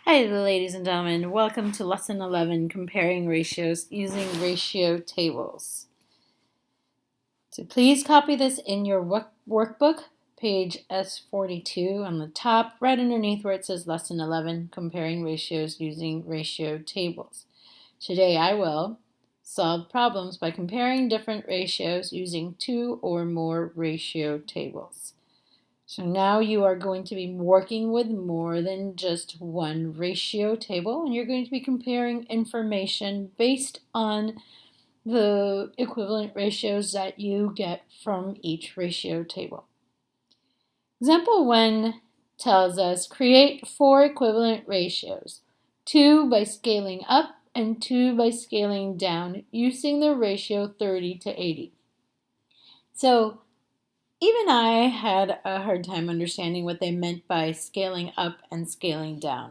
Hi, ladies and gentlemen. Welcome to Lesson 11, Comparing Ratios Using Ratio Tables. So please copy this in your workbook, page S42 on the top, right underneath where it says Lesson 11, Comparing Ratios Using Ratio Tables. Today I will solve problems by comparing different ratios using two or more ratio tables. So now you are going to be working with more than just one ratio table, and you're going to be comparing information based on the equivalent ratios that you get from each ratio table. Example 1 tells us create four equivalent ratios, 2 by scaling up and 2 by scaling down using the ratio 30 to 80. So even I had a hard time understanding what they meant by scaling up and scaling down.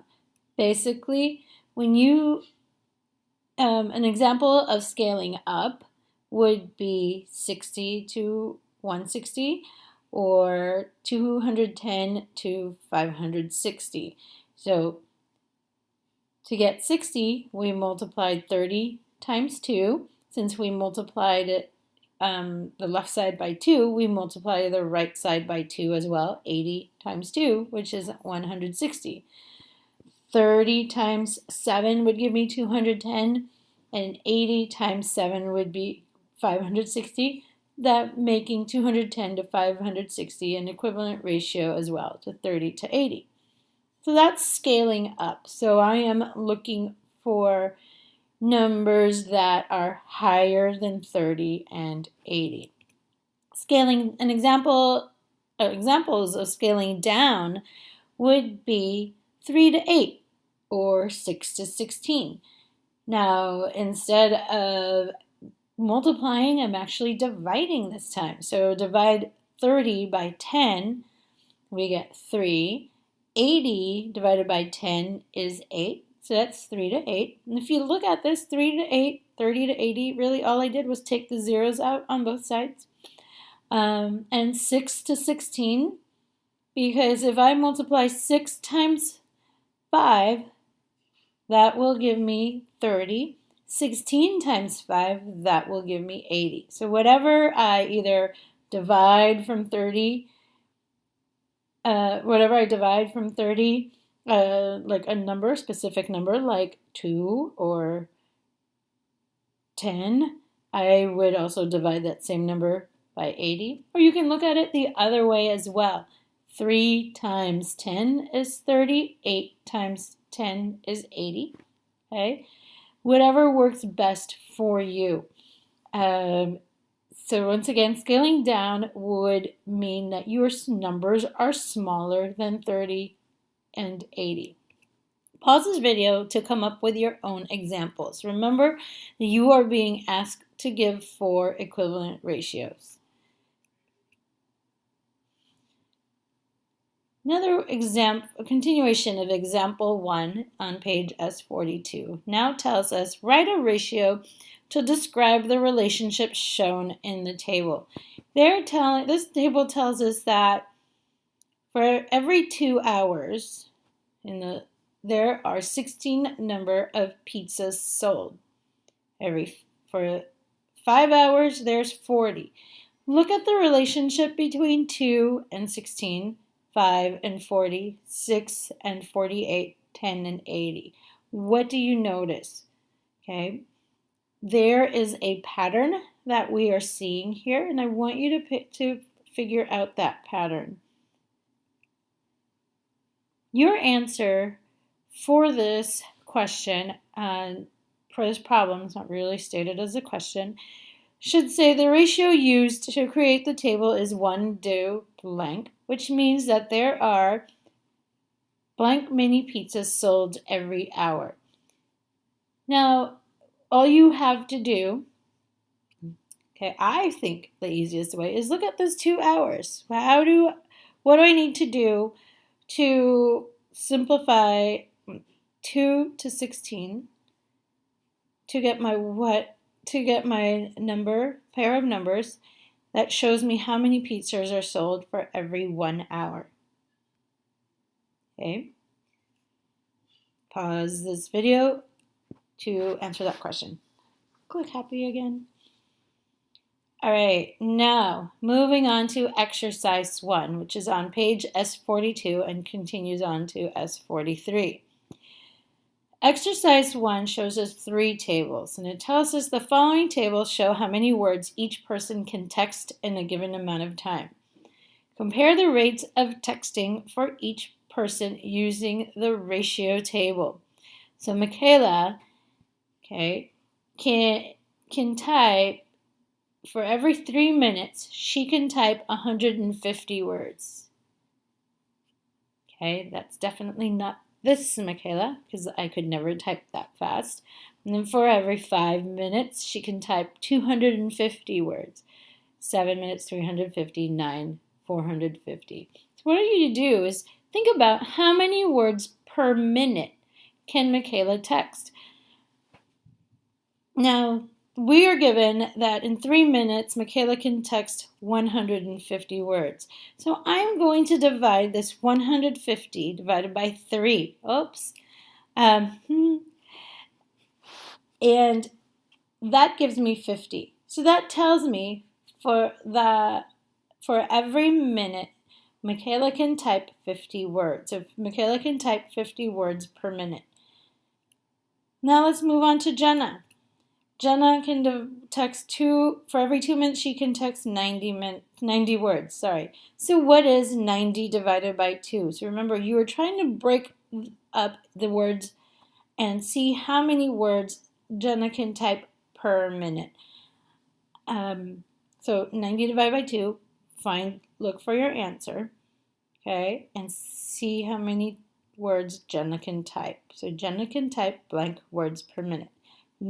Basically, when an example of scaling up would be 60 to 160 or 210 to 560. So to get 60, we multiplied 30 times 2. Since we multiplied it the left side by 2, we multiply the right side by 2 as well. 80 times 2, which is 160. 30 times 7 would give me 210, and 80 times 7 would be 560, that making 210 to 560 an equivalent ratio as well to 30 to 80. So that's scaling up. So I am looking for numbers that are higher than 30 and 80. Examples of scaling down would be 3 to 8 or 6 to 16. Now, instead of multiplying, I'm actually dividing this time. So divide 30 by 10, we get 3. 80 divided by 10 is 8. So that's 3 to 8. And if you look at this, 3 to 8, 30 to 80, really all I did was take the zeros out on both sides. And 6 to 16, because if I multiply 6 times 5, that will give me 30. 16 times 5, that will give me 80. So whatever I either divide from 30, like a number, specific number like 2 or 10, I would also divide that same number by 80. Or you can look at it the other way as well. 3 times 10 is 30. 8 times 10 is 80. Okay? Whatever works best for you. So once again, scaling down would mean that your numbers are smaller than 30 and 80. Pause this video to come up with your own examples. Remember, you are being asked to give 4 equivalent ratios. Another example, a continuation of example 1 on page S42 now tells us write a ratio to describe the relationship shown in the table. This table tells us that for every 2 hours there are 16 number of pizzas sold. For 5 hours there's 40. Look at the relationship between 2 and 16. 5 and 40, 6 and 48, 10 and 80. What do you notice? Okay, there is a pattern that we are seeing here, and I want you to figure out that pattern. Your answer for this question, for this problem, it's not really stated as a question, should say the ratio used to create the table is 1 to blank, which means that there are blank mini pizzas sold every hour. Now, all you have to do, okay, I think the easiest way is look at those 2 hours. What do I need to do to simplify 2 to 16 to get my pair of numbers that shows me how many pizzas are sold for every 1 hour. Okay. Pause this video to answer that question. Click happy again. All right, now moving on to exercise 1, which is on page S42 and continues on to S43. Exercise 1 shows us 3 tables, and it tells us the following tables show how many words each person can text in a given amount of time. Compare the rates of texting for each person using the ratio table. So Michaela, can type, for every 3 minutes, she can type 150 words. Okay, that's definitely not this Michaela, because I could never type that fast. And then for every 5 minutes, she can type 250 words. 7 minutes, 350, 9, 450. So what I want you to do is think about how many words per minute can Michaela text. Now, we are given that in 3 minutes, Michaela can text 150 words. So I'm going to divide this 150 divided by 3. Oops. And that gives me 50. So that tells me for every minute, Michaela can type 50 words. So Michaela can type 50 words per minute. Now let's move on to Jenna. Jenna can text for every 2 minutes she can text 90 words. So what is 90 divided by 2? So remember, you were trying to break up the words and see how many words Jenna can type per minute. So 90 divided by 2, look for your answer, okay, and see how many words Jenna can type. So Jenna can type blank words per minute.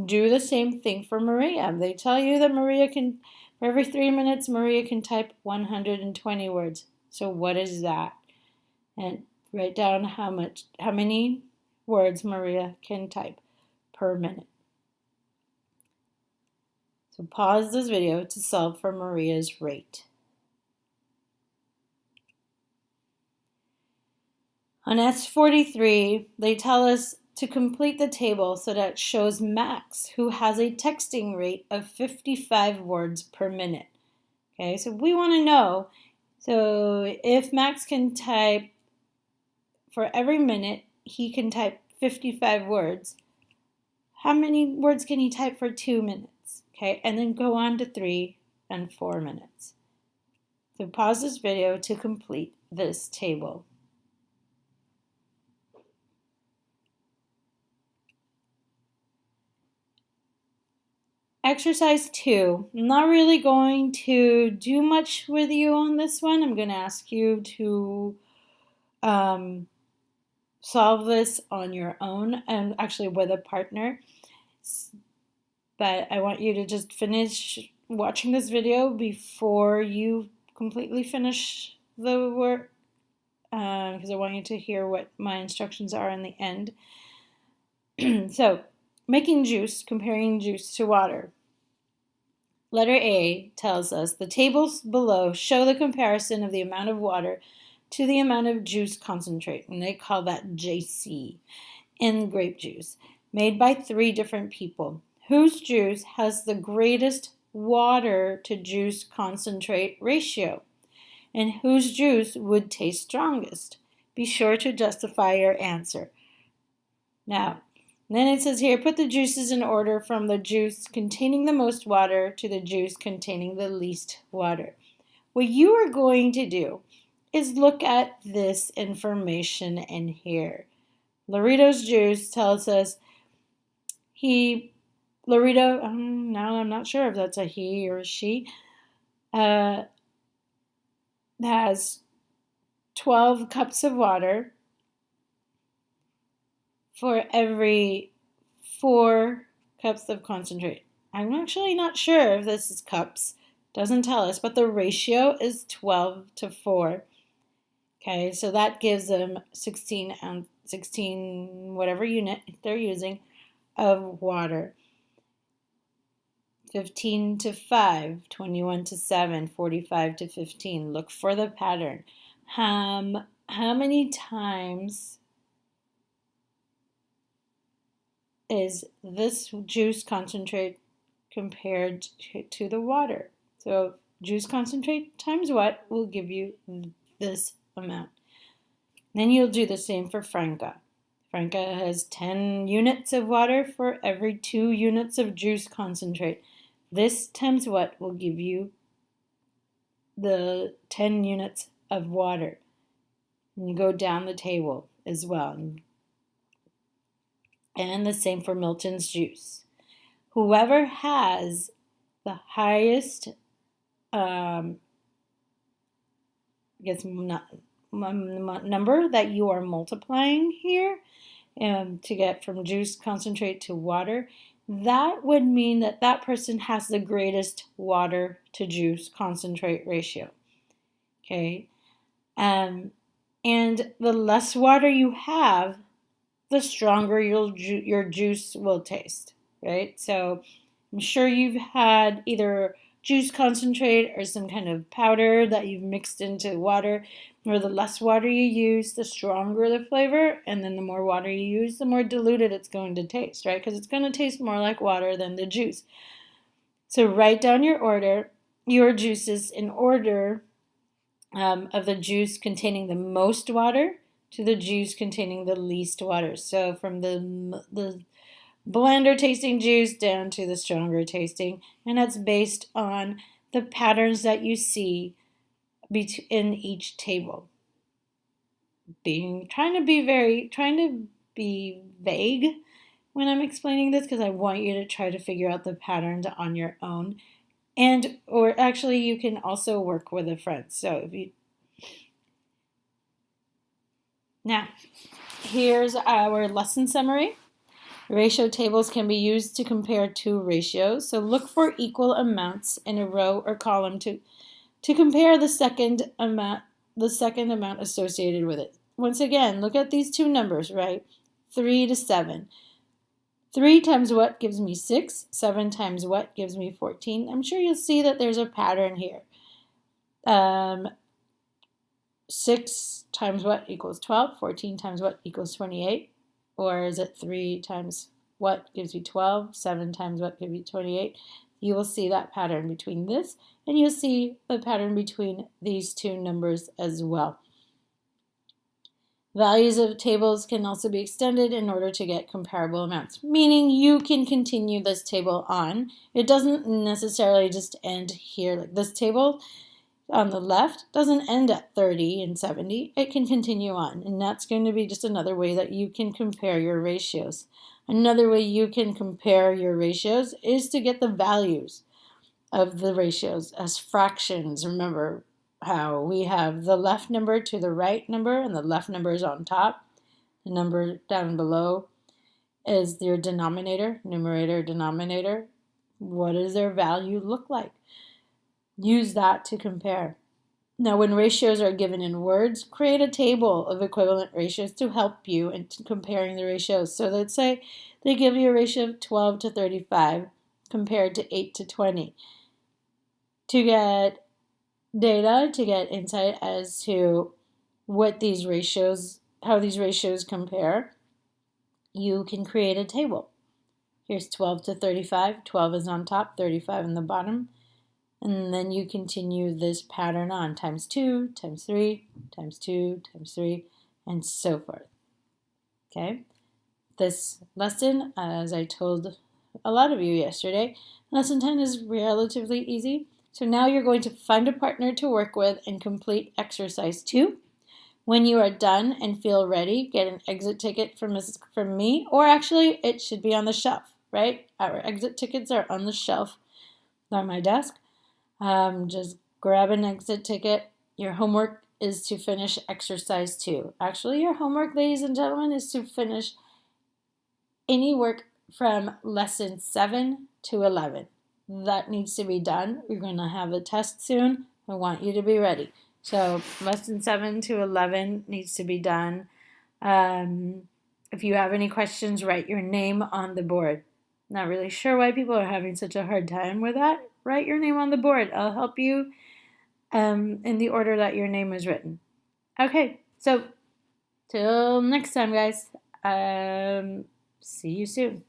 Do the same thing for Maria. They tell you that for every 3 minutes, Maria can type 120 words. So what is that? And write down how many words Maria can type per minute. So pause this video to solve for Maria's rate. On S43, they tell us to complete the table so that it shows Max, who has a texting rate of 55 words per minute. Okay, so we want to know, so if Max can type, for every minute, he can type 55 words, how many words can he type for 2 minutes? Okay, and then go on to 3 and 4 minutes. So pause this video to complete this table. Exercise 2. I'm not really going to do much with you on this one. I'm going to ask you to solve this on your own, and actually with a partner. But I want you to just finish watching this video before you completely finish the work, because I want you to hear what my instructions are in the end. So, making juice, comparing juice to water. Letter A tells us the tables below show the comparison of the amount of water to the amount of juice concentrate, and they call that JC, in grape juice, made by 3 different people, whose juice has the greatest water to juice concentrate ratio, and whose juice would taste strongest. Be sure to justify your answer. Now, then it says here, put the juices in order from the juice containing the most water to the juice containing the least water. What you are going to do is look at this information in here. Laurito's juice tells us Laurito, now I'm not sure if that's a he or a she, has 12 cups of water for every 4 cups of concentrate. I'm actually not sure if this is cups. Doesn't tell us, but the ratio is 12 to 4. Okay, so that gives them 16 whatever unit they're using of water. 15 to 5, 21 to 7, 45 to 15. Look for the pattern. How many times is this juice concentrate compared to the water. So juice concentrate times what will give you this amount. Then you'll do the same for Franca. Franca has 10 units of water for every 2 units of juice concentrate. This times what will give you the 10 units of water. And you go down the table as well. And the same for Milton's juice. Whoever has the highest number that you are multiplying here to get from juice concentrate to water, that would mean that that person has the greatest water to juice concentrate ratio. Okay, and the less water you have, the stronger your juice will taste, right? So I'm sure you've had either juice concentrate or some kind of powder that you've mixed into water, where the less water you use, the stronger the flavor, and then the more water you use, the more diluted it's going to taste, right? Because it's going to taste more like water than the juice. So write down your juices in order of the juice containing the most water to the juice containing the least water. So from the blender tasting juice down to the stronger tasting, and that's based on the patterns that you see in each table. Trying to be vague when I'm explaining this, because I want you to try to figure out the patterns on your own. Or actually you can also work with a friend. So now here's our lesson summary. Ratio tables can be used to compare 2 ratios. So look for equal amounts in a row or column to compare the second amount associated with it. Once again, look at these 2 numbers, right? 3 to 7. 3 times what gives me 6? 7 times what gives me 14? I'm sure you'll see that there's a pattern here. 6 times what equals 12? 14 times what equals 28? Or is it 3 times what gives you 12? 7 times what gives you 28? You will see that pattern between this, and you'll see the pattern between these 2 numbers as well. Values of tables can also be extended in order to get comparable amounts, meaning you can continue this table on. It doesn't necessarily just end here. Like this table on the left doesn't end at 30 and 70. It can continue on, and that's going to be just another way that you can compare your ratios. Another way you can compare your ratios is to get the values of the ratios as fractions. Remember how we have the left number to the right number, and the left number is on top. The number down below is your denominator, numerator, denominator. What does their value look like? Use that to compare. Now, when ratios are given in words, create a table of equivalent ratios to help you in comparing the ratios. So let's say they give you a ratio of 12 to 35 compared to 8 to 20. To get data, to get insight as to how these ratios compare, you can create a table. Here's 12 to 35. 12 is on top, 35 in the bottom. And then you continue this pattern on, times 2, times 3, times 2, times 3, and so forth. Okay? This lesson, as I told a lot of you yesterday, lesson 10 is relatively easy. So now you're going to find a partner to work with and complete exercise 2. When you are done and feel ready, get an exit ticket from me, or actually it should be on the shelf, right? Our exit tickets are on the shelf on my desk. Just grab an exit ticket. Your homework is to finish exercise 2. Actually, your homework, ladies and gentlemen, is to finish any work from lesson 7 to 11. That needs to be done. We're going to have a test soon. I want you to be ready. So lesson 7 to 11 needs to be done. If you have any questions, write your name on the board. Not really sure why people are having such a hard time with that. Write your name on the board. I'll help you in the order that your name is written. Okay, so till next time, guys. See you soon.